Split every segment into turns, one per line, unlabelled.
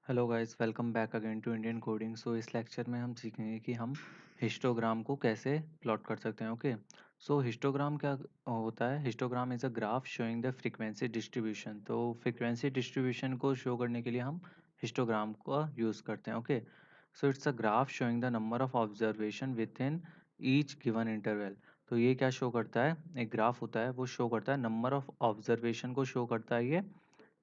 Hello guys, welcome back again to Indian coding. So इस lecture में हम सीखेंगे कि हम हिस्टोग्राम को कैसे प्लॉट कर सकते हैं। ओके, सो हिस्टोग्राम क्या होता है? Histogram is a graph showing the frequency distribution. तो फ्रीक्वेंसी डिस्ट्रीब्यूशन को शो करने के लिए हम हिस्टोग्राम का यूज़ करते हैं। Okay, so it's a graph showing the number of observation with in each given interval. तो ये क्या शो करता है? एक ग्राफ होता है, वो शो करता है नंबर ऑफ ऑब्जर्वेशन को शो करता है ये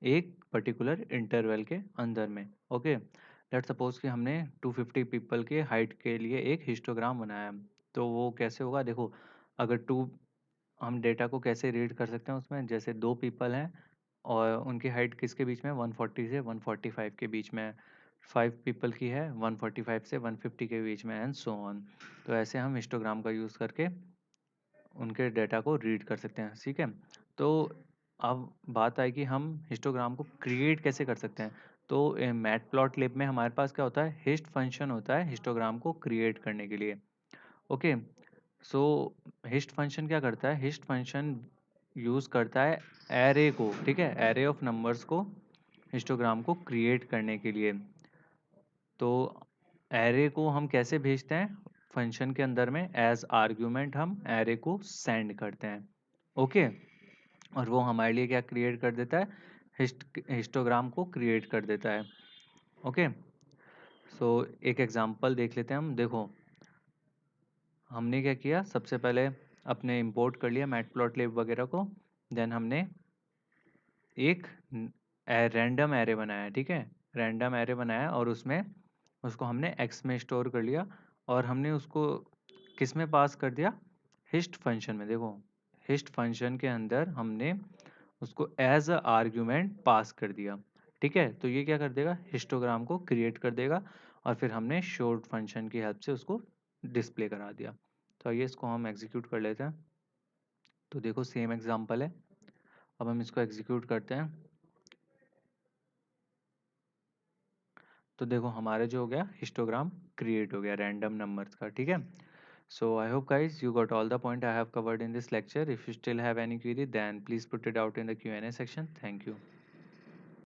एक पर्टिकुलर इंटरवल के अंदर में। ओके, लेट्स सपोज कि हमने 250 पीपल के हाइट के लिए एक हिस्टोग्राम बनाया है। तो वो कैसे होगा? देखो, अगर टू हम डेटा को कैसे रीड कर सकते हैं उसमें, जैसे दो पीपल हैं और उनकी हाइट किसके बीच में? 140 से 145 के बीच में है। 5 पीपल की है 145 से 150 के बीच में, एंड सो ऑन। तो ऐसे हम हिस्टोग्राम का यूज़ करके उनके डेटा को रीड कर सकते हैं। ठीक है, तो अब बात आई कि हम हिस्टोग्राम को क्रिएट कैसे कर सकते हैं। तो मैटप्लॉटलिब में हमारे पास क्या होता है? हिस्ट फंक्शन होता है हिस्टोग्राम को क्रिएट करने के लिए। ओके, सो हिस्ट फंक्शन क्या करता है? हिस्ट फंक्शन यूज़ करता है एरे को, ठीक है, एरे ऑफ नंबर्स को हिस्टोग्राम को क्रिएट करने के लिए। तो एरे को हम कैसे भेजते हैं? फंक्शन के अंदर में एज आर्ग्यूमेंट हम एरे को सेंड करते हैं। ओके, और वो हमारे लिए क्या क्रिएट कर देता है? हिस्टोग्राम को क्रिएट कर देता है। ओके, सो एक एग्जांपल देख लेते हैं हम। देखो, हमने क्या किया? सबसे पहले अपने इंपोर्ट कर लिया मैटप्लॉटलिब वगैरह को। देन हमने एक रैंडम एरे बनाया, ठीक है, रैंडम एरे बनाया और उसमें उसको हमने एक्स में स्टोर कर लिया और हमने उसको किस में पास कर दिया? हिस्ट फंक्शन में। देखो, हिस्ट फंक्शन के अंदर हमने उसको एज अ आर्ग्यूमेंट पास कर दिया। ठीक है, तो ये क्या कर देगा? हिस्टोग्राम को क्रिएट कर देगा और फिर हमने शोड फंक्शन की हेल्प से उसको डिस्प्ले करा दिया। तो आइए इसको हम एग्जीक्यूट कर लेते हैं। तो देखो, सेम एग्जांपल है। अब हम इसको एग्जीक्यूट करते हैं। तो देखो, हमारे जो हो गया हिस्टोग्राम क्रिएट हो गया रैंडम नंबर्स का। ठीक है, so I hope guys you got all the point I have covered in this lecture. If you still have any query then please put it out in the Q&A section. Thank you.